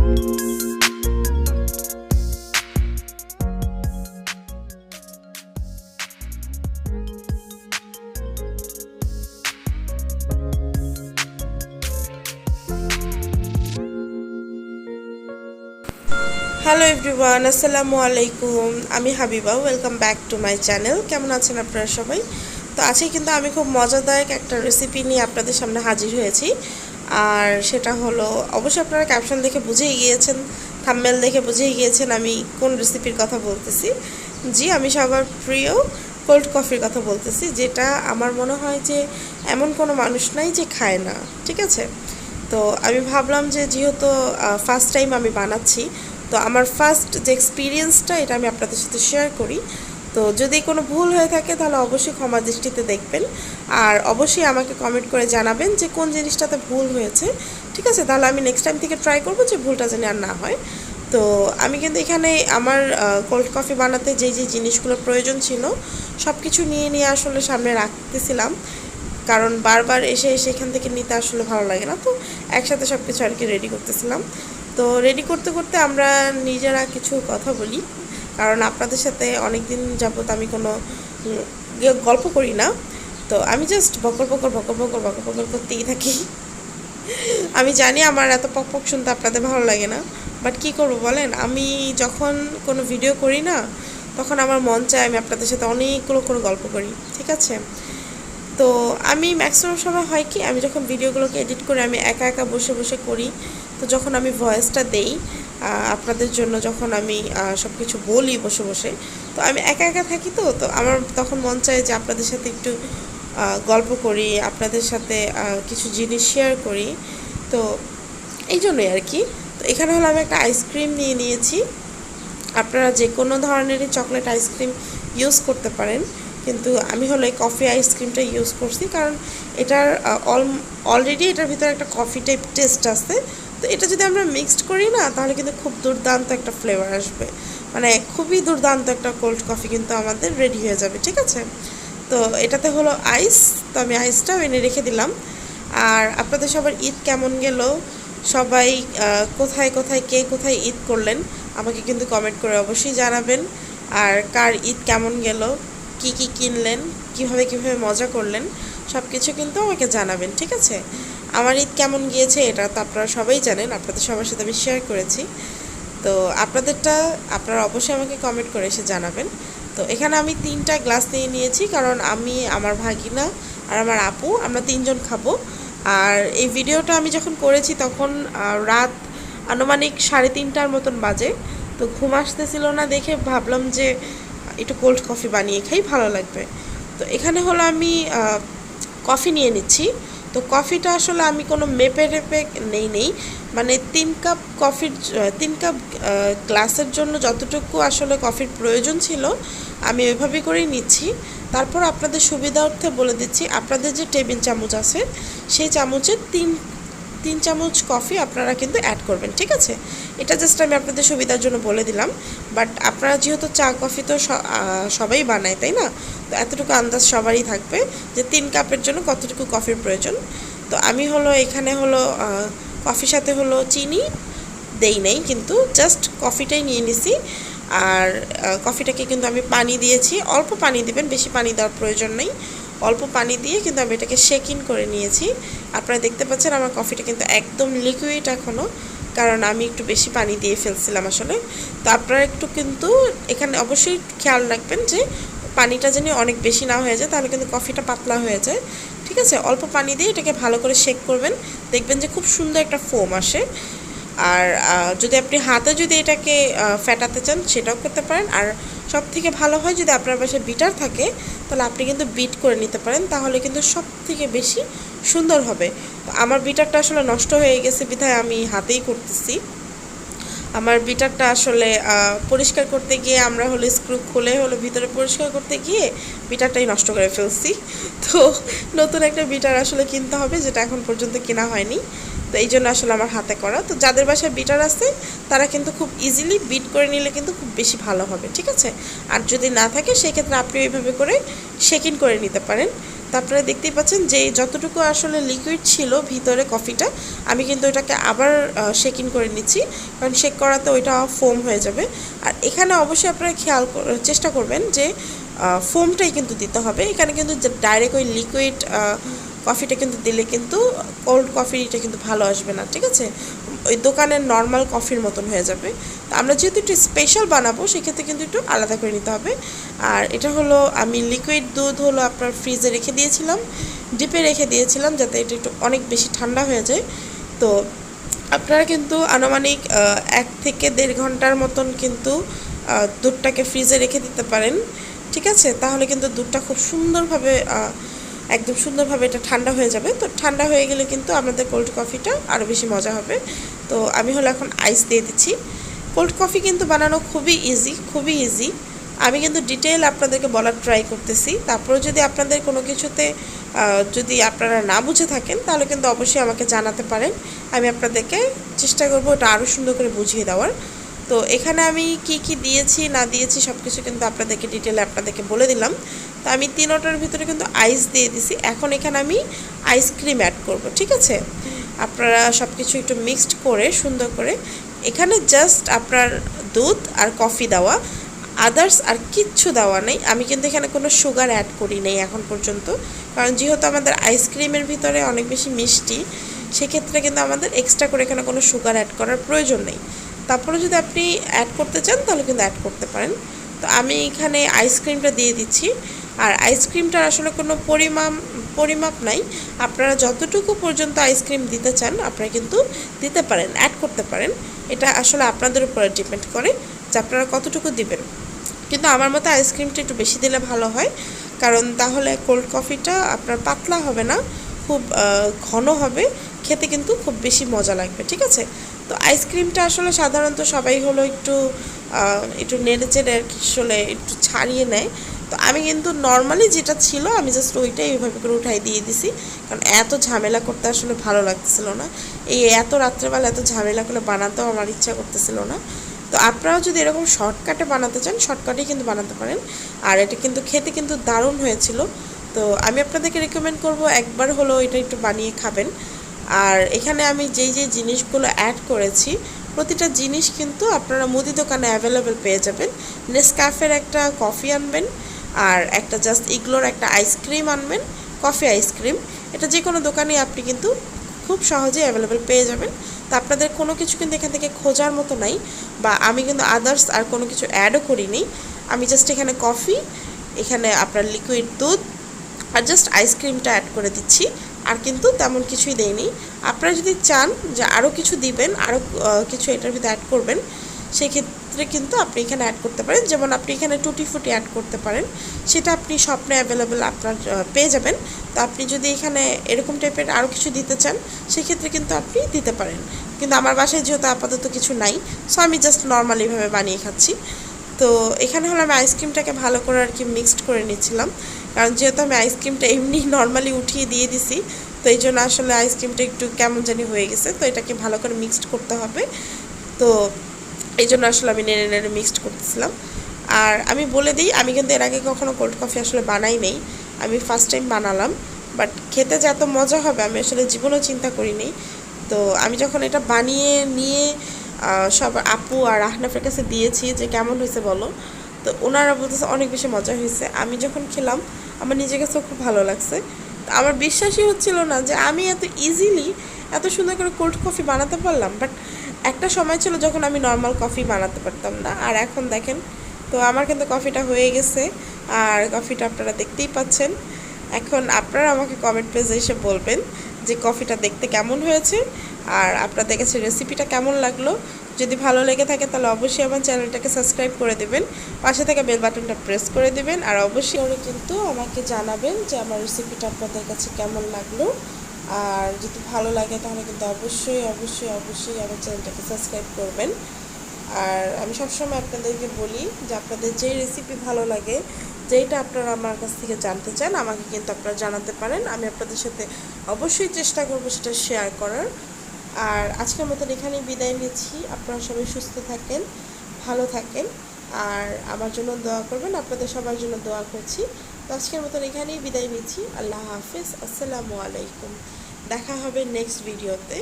Hello everyone, আসসালামু আলাইকুম। আমি Habiba, welcome back to my channel. কেমন আছেন আপনারা সবাই? তো আজকে কিন্তু আমি খুব মজাদায়ক একটা রেসিপি নিয়ে আপনাদের সামনে হাজির হয়েছি। আর সেটা হলো, অবশ্যই আপনারা ক্যাপশন দেখে বুঝেই গিয়েছেন, থাম্বনেল দেখে বুঝেই গিয়েছেন আমি কোন রেসিপির কথা বলতেছি। জি, আমি সবার প্রিয় কোল্ড কফির কথা বলতেছি, যেটা আমার মনে হয় যে এমন কোনো মানুষ নাই যে খায় না। ঠিক আছে, তো আমি ভাবলাম যে যেহেতু ফার্স্ট টাইম আমি বানাচ্ছি, তো আমার ফার্স্ট যে এক্সপিরিয়েন্সটা এটা আমি আপনাদের সাথে শেয়ার করি। তো যদি কোনো ভুল হয়ে থাকে তাহলে অবশ্যই ক্ষমা দৃষ্টিতে দেখবেন, আর অবশ্যই আমাকে কমেন্ট করে জানাবেন যে কোন জিনিসটাতে ভুল হয়েছে। ঠিক আছে, তাহলে আমি নেক্সট টাইম থেকে ট্রাই করবো যে ভুলটা যেন আর না হয়। তো আমি কিন্তু এখানে আমার কোল্ড কফি বানাতে যেই যে জিনিসগুলোর প্রয়োজন ছিল সব কিছু নিয়ে নিয়ে আসলে সামনে রাখতেছিলাম, কারণ বারবার এসে এসে এখান থেকে নিতে আসলে ভালো লাগে না। তো একসাথে সব কিছু আর কি রেডি করতেছিলাম। তো রেডি করতে করতে আমরা নিজেরা কিছু কথা বলি, কারণ আপনাদের সাথে অনেক দিন যাবত আমি কোনো গল্প করি না। তো আমি জাস্ট বকর বকর বকর বকর বকর বকর করতেই থাকি। আমি জানি আমার এত পক পক শুনতে আপনাদের ভালো লাগে না, বাট কী করবো বলেন, আমি যখন কোনো ভিডিও করি না তখন আমার মন চায় আমি আপনাদের সাথে অনেকগুলো করে গল্প করি। ঠিক আছে, তো আমি ম্যাক্সিমাম সময় হয় কি, আমি যখন ভিডিওগুলোকে এডিট করে আমি একা একা বসে বসে করি, তো যখন আমি ভয়েসটা দেই আপনাদের জন্য, যখন আমি সব কিছু বলি বসে বসে, তো আমি একা একা থাকি। তো তো আমার তখন মন চায় যে আপনাদের সাথে একটু গল্প করি, আপনাদের সাথে কিছু জিনিস শেয়ার করি। তো এই জন্যই আর কি। তো এখানে হলো আমি একটা আইসক্রিম নিয়ে নিয়েছি। আপনারা যে কোনো ধরনেরই চকলেট আইসক্রিম ইউজ করতে পারেন, কিন্তু আমি হলো এই কফি আইসক্রিমটা ইউজ করছি, কারণ এটার অলরেডি এটার ভিতরে একটা কফি টাইপ টেস্ট আছে। তো এটা যদি আমরা মিক্সড করি না, তাহলে কিন্তু খুব দুর্দান্ত একটা ফ্লেভার আসবে, মানে খুবই দুর্দান্ত একটা কোল্ড কফি কিন্তু আমাদের রেডি হয়ে যাবে। ঠিক আছে, তো এটাতে হলো আইস, তো আমি আইসটাও এনে রেখে দিলাম। আর আপনাদের সবার ঈদ কেমন গেল, সবাই কোথায় কোথায় কে কোথায় ঈদ করলেন আমাকে কিন্তু কমেন্ট করে অবশ্যই জানাবেন। আর কার ঈদ কেমন গেল, কি কি কিনলেন, কিভাবে কিভাবে মজা করলেন, সব কিছু কিন্তু আমাকে জানাবেন। ঠিক আছে, আমার ঈদ কেমন গিয়েছে এটা তো আপনারা সবাই জানেন, আপনাদের সবার সাথে আমি শেয়ার করেছি। তো আপনাদেরটা আপনারা অবশ্যই আমাকে কমেন্ট করে এসে জানাবেন। তো এখানে আমি 3টা গ্লাস নিয়ে নিয়েছি, কারণ আমি, আমার ভাগিনা আর আমার আপু, আমরা 3জন খাবো। আর এই ভিডিওটা আমি যখন করেছি তখন রাত আনুমানিক 3:30টার মতন বাজে। তো ঘুম আসতেছিল না দেখে ভাবলাম যে একটু কোল্ড কফি বানিয়ে খাই, ভালো লাগবে। তো এখানে হলো আমি কফি নিয়ে নিচ্ছি। তো কফিটা আসলে আমি কোনো মেপে টেপে নেই, মানে 3 কাপ কফির 3 কাপ গ্লাসের জন্য যতটুকু আসলে কফির প্রয়োজন ছিল আমি ওইভাবেই করেই নিচ্ছি। তারপর আপনাদের সুবিধার্থে বলে দিচ্ছি, আপনাদের যে টেবিল চামচ আছে সেই চামচে 3 চামচ কফি আপনারা কিন্তু অ্যাড করবেন। ঠিক আছে, এটা জাস্ট আমি আপনাদের সুবিধার জন্য বলে দিলাম। বাট আপনারা যেহেতু চা কফি তো সবাই বানায়, তাই না? তো এতটুকু আন্দাজ সবারই থাকবে যে 3 কাপের জন্য কতটুকু কফির প্রয়োজন। তো আমি হলো এখানে হলো কফির সাথে হলো চিনি দেই নাই, কিন্তু জাস্ট কফিটাই নিয়ে নিছি। আর কফিটাকে কিন্তু আমি পানি দিয়েছি, অল্প পানি দিবেন, বেশি পানি দেওয়ার প্রয়োজন নেই। অল্প পানি দিয়ে কিন্তু আমি এটাকে শেক ইন করে নিয়েছি। আপনারা দেখতে পাচ্ছেন আমার কফিটা কিন্তু একদম লিকুইড এখনও, কারণ আমি একটু বেশি পানি দিয়ে ফেলছিলাম আসলে। তো আপনারা একটু কিন্তু এখানে অবশ্যই খেয়াল রাখবেন যে পানিটা যেন অনেক বেশি না হয়ে যায়, তাহলে কিন্তু কফিটা পাতলা হয়ে যায়। ঠিক আছে, অল্প পানি দিয়ে এটাকে ভালো করে শেক করবেন, দেখবেন যে খুব সুন্দর একটা ফোম আসে। আর যদি আপনি হাতে যদি এটাকে ফেটাতে চান সেটাও করতে পারেন। আর সব থেকে ভালো হয় যদি আপনার বাসায় বিটার থাকে, তাহলে আপনি কিন্তু বিট করে নিতে পারেন, তাহলে কিন্তু সব থেকে বেশি সুন্দর হবে। তো আমার বিটারটা আসলে নষ্ট হয়ে গেছে বিধায় আমি হাতেই করতেছি। আমার বিটারটা আসলে পরিষ্কার করতে গিয়ে আমরা হলো স্ক্রু খুলে হলো ভিতরে পরিষ্কার করতে গিয়ে বিটারটাই নষ্ট করে ফেলছি। তো নতুন একটা বিটার আসলে কিনতে হবে, যেটা এখন পর্যন্ত কেনা হয়নি। তো এই জন্য আসলে আমার হাতে করা। তো যাদের বাসায় বিটার আছে তারা কিন্তু খুব ইজিলি বিট করে নিলে কিন্তু খুব বেশি ভালো হবে। ঠিক আছে, আর যদি না থাকে সেক্ষেত্রে আপনি এইভাবে করে শেক ইন করে নিতে পারেন। তো আপনারা দেখতেই পাচ্ছেন যে যতটুকু আসলে লিকুইড ছিল ভিতরে কফিটা, আমি কিন্তু ওটাকে আবার শেকিং করে নিচ্ছি, কারণ শেক করাতে ওইটা ফোম হয়ে যাবে। আর এখানে অবশ্যই আপনারা চেষ্টা করবেন যে ফোমটাই কিন্তু দিতে হবে। এখানে কিন্তু ডাইরেক্ট ওই লিকুইড কফিটা কিন্তু দিলে কিন্তু কোল্ড কফিটা কিন্তু ভালো আসবে না, ঠিক আছে? ওই দোকানের নর্মাল কফির মতন হয়ে যাবে। তো আমরা যেহেতু একটু স্পেশাল বানাবো সেক্ষেত্রে কিন্তু একটু আলাদা করে নিতে হবে। আর এটা হলো আমি লিকুইড দুধ হলো আপনার ফ্রিজে রেখে দিয়েছিলাম, ডিপে রেখে দিয়েছিলাম যাতে এটা একটু অনেক বেশি ঠান্ডা হয়ে যায়। তো আপনারা কিন্তু আনুমানিক 1 থেকে 1.5 ঘন্টার মতন কিন্তু দুধটাকে ফ্রিজে রেখে দিতে পারেন, ঠিক আছে? তাহলে কিন্তু দুধটা খুব সুন্দরভাবে একদম সুন্দরভাবে এটা ঠান্ডা হয়ে যাবে। তো ঠান্ডা হয়ে গেলে কিন্তু আমাদের কোল্ড কফিটা আরও বেশি মজা হবে। তো আমি হলো এখন আইস দিয়ে দিচ্ছি। কোল্ড কফি কিন্তু বানানো খুবই ইজি। আমি কিন্তু ডিটেইল আপনাদেরকে বলার ট্রাই করতেছি। তারপরে যদি আপনাদের কোনো কিছুতে যদি আপনারা না বুঝে থাকেন তাহলে কিন্তু অবশ্যই আমাকে জানাতে পারেন, আমি আপনাদেরকে চেষ্টা করব ওটা আরও সুন্দর করে বুঝিয়ে দেওয়ার। তো এখানে আমি কি দিয়েছি না দিয়েছি সব কিছু কিন্তু আপনাদেরকে ডিটেলে আপনাদেরকে বলে দিলাম। তো আমি 3টার ভিতরে কিন্তু আইস দিয়ে দিছি। এখন এখানে আমি আইসক্রিম অ্যাড করব, ঠিক আছে? আপনারা সব কিছু একটু মিক্সড করে সুন্দর করে এখানে জাস্ট আপনার দুধ আর কফি দেওয়া, আদার্স আর কিচ্ছু দেওয়া নেই। আমি কিন্তু এখানে কোনো সুগার অ্যাড করি নেই এখন পর্যন্ত, কারণ যেহেতু আমাদের আইসক্রিমের ভিতরে অনেক বেশি মিষ্টি, সেক্ষেত্রে কিন্তু আমাদের এক্সট্রা করে এখানে কোনো সুগার অ্যাড করার প্রয়োজন নেই। তারপরে যদি আপনি অ্যাড করতে চান তাহলে কিন্তু অ্যাড করতে পারেন। তো আমি এখানে আইসক্রিমটা দিয়ে দিচ্ছি। আর আইসক্রিমটার আসলে কোনো পরিমাপ নাই, আপনারা যতটুকু পর্যন্ত আইসক্রিম দিতে চান আপনারা কিন্তু দিতে পারেন, অ্যাড করতে পারেন। এটা আসলে আপনাদের উপরে ডিপেন্ড করে যে আপনারা কতটুকু দিবেন। কিন্তু আমার মতে আইসক্রিমটা একটু বেশি দিলে ভালো হয়, কারণ তাহলে কোল্ড কফিটা আপনার পাতলা হবে না, খুব ঘন হবে, খেতে কিন্তু খুব বেশি মজা লাগবে, ঠিক আছে? তো আইসক্রিমটা আসলে সাধারণত সবাই হলো একটু নেড়ে চেড়ে আসলে একটু ছাড়িয়ে নেয়। তো আমি কিন্তু নর্মালি যেটা ছিল আমি জাস্ট ওইটাই ওইভাবে করে উঠাই দিয়ে দিছি, কারণ এত ঝামেলা করতে আসলে ভালো লাগতেছিল না। এত রাত্রেবেলা এত ঝামেলা করে বানাতেও আমার ইচ্ছা করতেছিল না। তো আপনারাও যদি এরকম শর্টকাটে বানাতে চান শর্টকাটেই কিন্তু বানাতে পারেন। আর এটা কিন্তু খেতে কিন্তু দারুণ হয়েছিল। তো আমি আপনাদেরকে রেকমেন্ড করব একবার হলো এটা একটু বানিয়ে খাবেন। আর এখানে আমি যেই জিনিসগুলো অ্যাড করেছি প্রতিটা জিনিস কিন্তু আপনারা মুদি দোকানে অ্যাভেলেবেল পেয়ে যাবেন। নেসক্যাফের একটা কফি আনবেন, আর একটা জাস্ট ইগলোর একটা আইসক্রিম আনবেন, কফি আইসক্রিম। এটা যে কোনো দোকানে আপনি কিন্তু খুব সহজেই অ্যাভেলেবেল পেয়ে যাবেন। তো আপনাদের কোনো কিছু কিন্তু এখান থেকে খোঁজার মতো নাই, বা আমি কিন্তু আদার্স আর কোনো কিছু অ্যাডও করিনি। আমি জাস্ট এখানে কফি, এখানে আপনার লিকুইড দুধ আর জাস্ট আইসক্রিমটা অ্যাড করে দিচ্ছি, আর কিন্তু তেমন কিছুই দেয়নি। আপনারা যদি চান যে আরও কিছু দিবেন, আরও কিছু এটার ভিতরে অ্যাড করবেন, সেক্ষেত্রে কিন্তু আপনি এখানে অ্যাড করতে পারেন। যেমন আপনি এখানে টুটি ফুটি অ্যাড করতে পারেন, সেটা আপনি স্বপ্নে অ্যাভেলেবেল আপনার পেয়ে যাবেন। তো আপনি যদি এখানে এরকম টাইপের আরও কিছু দিতে চান সেক্ষেত্রে কিন্তু আপনি দিতে পারেন। কিন্তু আমার বাসায় যেহেতু আপাতত কিছু নাই, সো আমি জাস্ট নর্মালিভাবে বানিয়ে খাচ্ছি। তো এখানে হলো আমি আইসক্রিমটাকে ভালো করে আর কি মিক্সড করে নিচ্ছিলাম, কারণ যেহেতু আমি আইসক্রিমটা এমনি নর্মালি উঠিয়ে দিয়ে দিছি, তো এই জন্য আসলে আইসক্রিমটা একটু কেমন জানি হয়ে গেছে। তো এটাকে ভালো করে মিক্সড করতে হবে। তো এই জন্য আসলে আমি নেড়ে নেড়ে মিক্সড করতেছিলাম। আর আমি বলে দিই, আমি কিন্তু এর আগে কখনো কোল্ড কফি আসলে বানাই নেই, আমি ফার্স্ট টাইম বানালাম। বাট খেতে যে এত মজা হবে আমি আসলে জীবনেও চিন্তা করিনি। তো আমি যখন এটা বানিয়ে নিয়ে সব আপু আর আহনাফের কাছে দিয়েছি যে কেমন হয়েছে বলো, তো ওনারা বলতেছে অনেক বেশি মজা হয়েছে। আমি যখন খেলাম আমার নিজের কাছেও খুব ভালো লাগছে। তো আমার বিশ্বাসই হচ্ছিল না যে আমি এত ইজিলি এত সুন্দর করে কোল্ড কফি বানাতে পারলাম। বাট একটা সময় ছিল যখন আমি নর্মাল কফি বানাতে পারতাম না, আর এখন দেখেন। তো আমার কিন্তু কফিটা হয়ে গেছে, আর কফিটা আপনারা দেখতেই পাচ্ছেন। এখন আপনারা আমাকে কমেন্ট পেজে এসে বলবেন যে কফিটা দেখতে কেমন হয়েছে, আর আপনাদের কাছে রেসিপিটা কেমন লাগলো। যদি ভালো লেগে থাকে তাহলে অবশ্যই আমার চ্যানেলটাকে সাবস্ক্রাইব করে দেবেন, পাশে থেকে বেল বাটনটা প্রেস করে দেবেন, আর অবশ্যই ওরা কিন্তু আমাকে জানাবেন যে আমার রেসিপিটা আপনাদের কাছে কেমন লাগলো। আর যদি ভালো লাগে তাহলে কিন্তু অবশ্যই আমার চ্যানেলটাকে সাবস্ক্রাইব করবেন। আর আমি সবসময় আপনাদেরকে বলি যে আপনাদের যে রেসিপি ভালো লাগে, যেইটা আপনারা আমার কাছ থেকে জানতে চান আমাকে কিন্তু আপনারা জানাতে পারেন, আমি আপনাদের সাথে অবশ্যই চেষ্টা করবো সেটা শেয়ার করার। আর আজকের মতন এখানেই বিদায় নিচ্ছি। আপনারা সবাই সুস্থ থাকেন, ভালো থাকেন, আর আমার জন্য দোয়া করবেন। আপনাদের সবার জন্য দোয়া করছি। তো আজকের মতন এখানেই বিদায় নিচ্ছি। আল্লাহ হাফেজ, আসসালামু আলাইকুম। দেখা হবে নেক্সট ভিডিওতে।